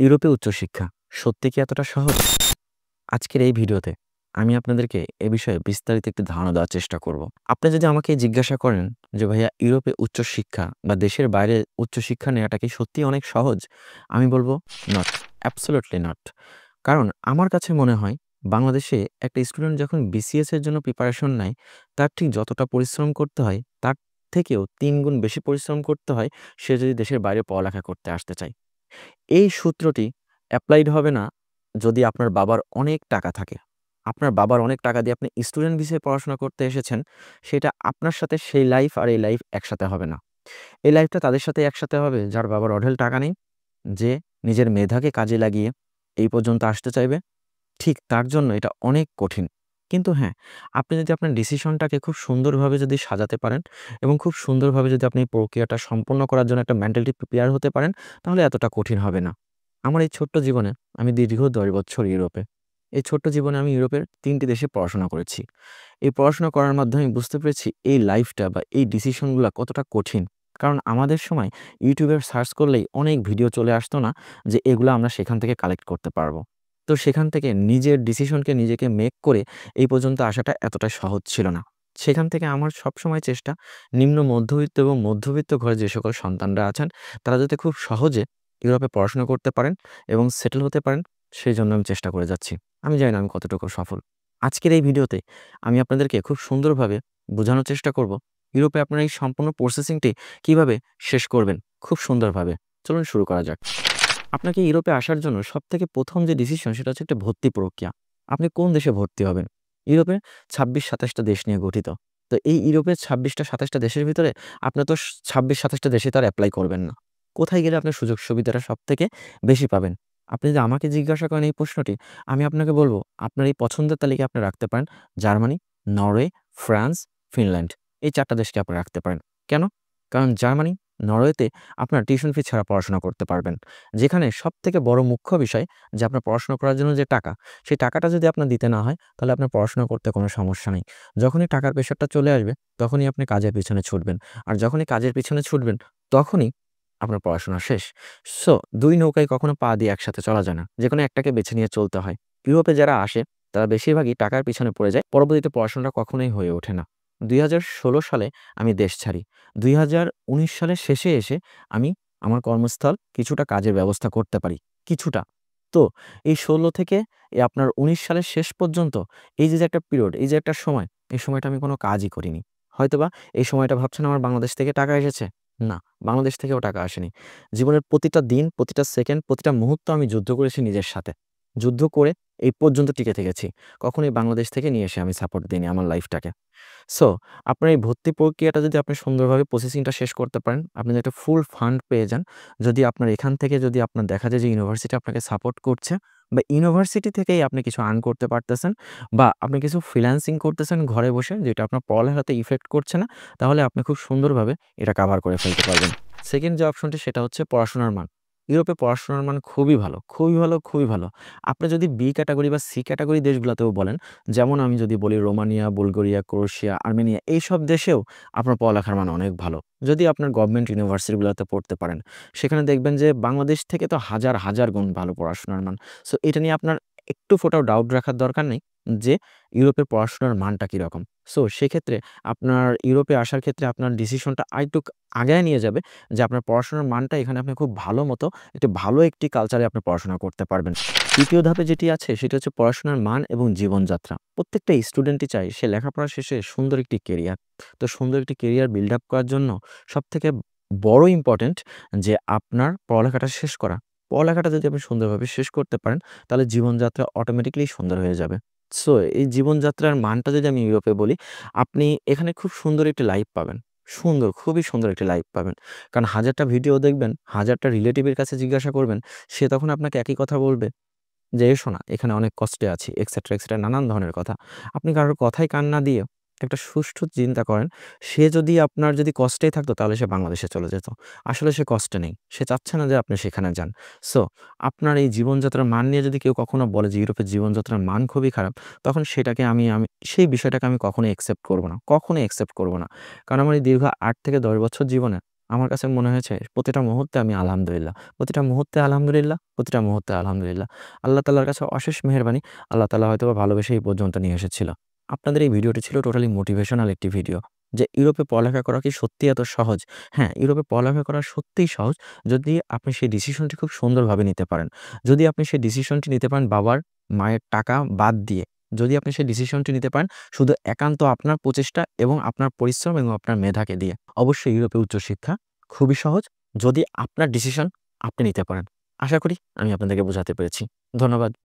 ইউরোপে উচ্চশিক্ষা সত্যি কি এতটা সহজ? আজকের এই ভিডিওতে আমি আপনাদেরকে এ বিষয়ে বিস্তারিত একটি ধারণা দেওয়ার চেষ্টা করব। আপনি যদি আমাকে জিজ্ঞাসা করেন যে ভাইয়া ইউরোপে উচ্চশিক্ষা বা দেশের বাইরে উচ্চশিক্ষা নেওয়াটা কি সত্যিই অনেক সহজ? আমি বলব নট, অ্যাবসোলিউটলি নট। কারণ আমার কাছে মনে হয় বাংলাদেশে একটা স্টুডেন্ট যখন বিসিএস এর জন্য প্রিপারেশন নেয়, তার ঠিক যতটা পরিশ্রম করতে হয় তার থেকেও ৩ গুণ বেশি পরিশ্রম করতে হয় সে যদি দেশের বাইরে পড়ালেখা করতে আসতে চায়। এই সূত্রটি এপ্লাইড হবে না যদি আপনার বাবার অনেক টাকা থাকে। আপনার বাবার অনেক টাকা দিয়ে আপনি স্টুডেন্ট ভিসায় পড়াশোনা করতে এসেছেন, সেটা আপনার সাথে সেই লাইফ আর এই লাইফ একসাথে হবে না। এই লাইফটা তাদের সাথে একসাথে হবে যার বাবার অঢেল টাকা নেই, যে নিজের মেধাকে কাজে লাগিয়ে এই পর্যন্ত আসতে চাইবে। ঠিক তার জন্য এটা অনেক কঠিন। কিন্তু হ্যাঁ, আপনি যদি আপনার ডিসিশনটাকে খুব সুন্দরভাবে যদি সাজাতে পারেন এবং খুব সুন্দরভাবে যদি আপনি এই প্রক্রিয়াটা সম্পন্ন করার জন্য একটা মেন্টালি প্রিপেয়ার হতে পারেন, তাহলে এতটা কঠিন হবে না। আমার এই ছোট্ট জীবনে আমি দীর্ঘ ১০ বছর ইউরোপে। এই ছোট্ট জীবনে আমি ইউরোপের ৩ টি দেশে পড়াশোনা করেছি। এই পড়াশোনা করার মাধ্যমে আমি বুঝতে পেরেছি এই লাইফটা বা এই ডিসিশনগুলা কতটা কঠিন। কারণ আমাদের সময় YouTube এ সার্চ করলেই অনেক ভিডিও চলে আসতো না যে এগুলা আমরা সেখান থেকে কালেক্ট করতে পারবো। তো সেখান থেকে নিজের ডিসিশনকে নিজেকে মেক করে এই পর্যন্ত আসাটা এতটা সহজ ছিল না। সেখান থেকে আমার সবসময় চেষ্টা নিম্ন মধ্যবিত্ত এবং মধ্যবিত্ত ঘরে যে সকল সন্তানরা আছেন তারা যাতে খুব সহজে ইউরোপে পড়াশোনা করতে পারেন এবং সেটেল হতে পারেন, সেজন্য আমি চেষ্টা করে যাচ্ছি। আমি জানি না আমি কতটুকু সফল। আজকের এই ভিডিওতে আমি আপনাদেরকে খুব সুন্দরভাবে বোঝানোর চেষ্টা করব, ইউরোপে আপনার এই সম্পূর্ণ প্রসেসিংটি কিভাবে শেষ করবেন খুব সুন্দরভাবে। চলুন শুরু করা যাক। আপনাকে ইউরোপে আসার জন্য সবথেকে ১ম যে ডিসিশন সেটা হচ্ছে একটা ভর্তি প্রক্রিয়া। আপনি কোন দেশে ভর্তি হবেন? ইউরোপে ২৬-২৭ টা দেশ নিয়ে গঠিত। তো এই ইউরোপের ২৬-২৭ টা দেশের ভিতরে আপনি তো ২৬-২৭ টা দেশে তো আর এপ্লাই করবেন না। কোথায় গেলে আপনার সুযোগ সুবিধাটা সবথেকে বেশি পাবেন? আপনি যদি আমাকে জিজ্ঞাসা করেন এই প্রশ্নটি, আমি আপনাকে বলব আপনার এই পছন্দের তালিকায় আপনি রাখতে পারেন জার্মানি, নরওয়ে, ফ্রান্স, ফিনল্যান্ড। এই ৪ টা দেশকে আপনি রাখতে পারেন। কেন? কারণ জার্মানি, নরওয়েতে আপনার টিউশন ফি ছাড়া পড়াশোনা করতে পারবেন। যেখানে সবথেকে বড় মুখ্য বিষয় যে আপনার পড়াশোনা করার জন্য যে টাকা, সেই টাকাটা যদি আপনার দিতে না হয়, তাহলে আপনার পড়াশোনা করতে কোনো সমস্যা নেই। যখনই টাকার প্রেশারটা চলে আসবে, তখনই আপনি কাজের পিছনে ছুটবেন। আর যখনই কাজের পিছনে ছুটবেন, তখনই আপনার পড়াশোনা শেষ। সো ২ নৌকায় কখনো পা দিয়ে একসাথে চলা যায় না। যেকোনো একটাকে বেছে নিয়ে চলতে হয়। ইউরোপে যারা আসে, তারা বেশিরভাগই টাকার পিছনে পড়ে যায়। পরবর্তীতে পড়াশোনাটা কখনোই হয়ে ওঠে না। ২০১৬ সালে আমি দেশ ছাড়ি। ২০১৯ সালের শেষে এসে আমি আমার কর্মস্থল কিছুটা কাজের ব্যবস্থা করতে পারি। কিছুটা। তো এই ১৬ থেকে আপনার ১৯ সালের শেষ পর্যন্ত এই যে একটা পিরিয়ড, এই যে একটা সময়, এই সময়টা আমি কোনো কাজই করিনি। হয়তোবা এই সময়টা ভাবছেন আমার বাংলাদেশ থেকে টাকা এসেছে। না, বাংলাদেশ থেকেও টাকা আসেনি। জীবনের প্রতিটা দিন, প্রতিটা সেকেন্ড, প্রতিটা মুহূর্ত আমি যুদ্ধ করেছি নিজের সাথে। যুদ্ধ করে এই পর্যন্ত টিকে থেকেছি। কখনোই বাংলাদেশ থেকে নিয়ে এসে আমি সাপোর্ট দিইনি আমার লাইফটাকে। সো আপনার এই ভর্তি প্রক্রিয়াটা যদি আপনি সুন্দরভাবে প্রসেসিংটা শেষ করতে পারেন, আপনি যদি একটা ফুল ফান্ড পেয়ে যান, যদি আপনার এখান থেকে যদি আপনার দেখা যায় যে ইউনিভার্সিটি আপনাকে সাপোর্ট করছে বা ইউনিভার্সিটি থেকেই আপনি কিছু আর্ন করতে পারতেছেন বা আপনি কিছু ফ্রিল্যান্সিং করতেছেন ঘরে বসে যেটা আপনার পড়ালেখাতে ইফেক্ট করছে না, তাহলে আপনি খুব সুন্দরভাবে এটা কাভার করে ফেলতে পারবেন। সেকেন্ড যে অপশনটি সেটা হচ্ছে পড়াশোনার মান। ইউরোপে পড়াশোনার মান খুবই ভালো, খুবই ভালো, খুবই ভালো। আপনি যদি বি ক্যাটেগরি বা সি ক্যাটেগরি দেশগুলাতেও বলেন, যেমন আমি যদি বলি রোমানিয়া, বুলগেরিয়া, ক্রোয়েশিয়া, আর্মেনিয়া এইসব দেশেও আপনার পড়ালেখার মান অনেক ভালো। যদি আপনার গভর্নমেন্ট ইউনিভার্সিটিগুলোতে পড়তে পারেন, সেখানে দেখবেন যে বাংলাদেশ থেকে তো হাজার, হাজার গুণ ভালো পড়াশোনার মান। সো এটা নিয়ে আপনার একটু ফোঁটাও ডাউট রাখার দরকার নেই যে ইউরোপের পড়াশোনার মানটা কিরকম। সো সেক্ষেত্রে আপনার ইউরোপে আসার ক্ষেত্রে আপনার ডিসিশনটা আরেকটু আগায় নিয়ে যাবে যে আপনার পড়াশোনার মানটা এখানে আপনি খুব ভালো মতো ভালো একটি কালচারে আপনি পড়াশোনা করতে পারবেন। ৩য় ধাপে যেটি আছে সেটা হচ্ছে পড়াশোনার মান এবং জীবনযাত্রা। প্রত্যেকটা স্টুডেন্টই চায় সে লেখাপড়া শেষে সুন্দর একটি কেরিয়ার। তো সুন্দর একটি কেরিয়ার বিল্ড আপ করার জন্য সবথেকে বড় ইম্পোর্টেন্ট যে আপনার পড়ালেখাটা শেষ করা। পড়ালেখাটা যদি আপনি সুন্দরভাবে শেষ করতে পারেন, তাহলে জীবনযাত্রা অটোমেটিক্যালি সুন্দর হয়ে যাবে। সো এই জীবনযাত্রার মানটা যদি আমি ইউরোপে বলি, আপনি এখানে খুব সুন্দর একটি লাইফ পাবেন। সুন্দর, খুবই সুন্দর একটি লাইফ পাবেন। কারণ হাজারটা ভিডিও দেখবেন, হাজারটা রিলেটিভের কাছে জিজ্ঞাসা করবেন, সে তখন আপনাকে একই কথা বলবে যে, "এসো না, এখানে অনেক কষ্টে আছি" এটসেট্রা, এটসেট্রা নানান ধরনের কথা। আপনি কারোর কথায় কান না দিয়ে একটা সুষ্ঠু চিন্তা করেন, সে যদি আপনার যদি কষ্টেই থাকতো তাহলে সে বাংলাদেশে চলে যেত। আসলে সে কষ্টে নেই। সে চাচ্ছে না যে আপনি সেখানে যান। সো আপনার এই জীবনযাত্রার মান নিয়ে যদি কেউ কখনো বলে যে ইউরোপের জীবনযাত্রার মান খুবই খারাপ, তখন সেটাকে আমি সেই বিষয়টাকে আমি কখনোই অ্যাকসেপ্ট করব না। কখনোই অ্যাকসেপ্ট করব না। কারণ আমার এই দীর্ঘ ৮ থেকে ১০ বছর জীবনে আমার কাছে মনে হয়েছে প্রতিটা মুহূর্তে আমি আলহামদুলিল্লাহ, প্রতিটা মুহূর্তে আলহামদুলিল্লাহ, প্রতিটা মুহূর্তে আলহামদুলিল্লাহ। আল্লাহ তাআলার কাছে অশেষ মেহেরবানি। আল্লাহ তাআলা হয়তোবা ভালোবেসে এই পর্যন্ত নিয়ে এসেছিল। আপনাদের এই ভিডিওটি ছিল টোটালি মোটিভেশনাল একটি ভিডিও। যে ইউরোপে পড়ালেখা করা কি সত্যিই এত সহজ? হ্যাঁ, ইউরোপে পড়ালেখা করা সত্যিই সহজ যদি আপনি সেই ডিসিশনটি খুব সুন্দরভাবে নিতে পারেন। যদি আপনি সেই ডিসিশনটি নিতে পারেন বাবার, মায়ের টাকা বাদ দিয়ে, যদি আপনি সেই ডিসিশনটি নিতে পারেন শুধু একান্ত আপনার প্রচেষ্টা এবং আপনার পরিশ্রম এবং আপনার মেধাকে দিয়ে। অবশ্যই ইউরোপে উচ্চশিক্ষা খুবই সহজ যদি আপনার ডিসিশন আপনি নিতে পারেন। আশা করি আমি আপনাদেরকে বোঝাতে পেরেছি। ধন্যবাদ।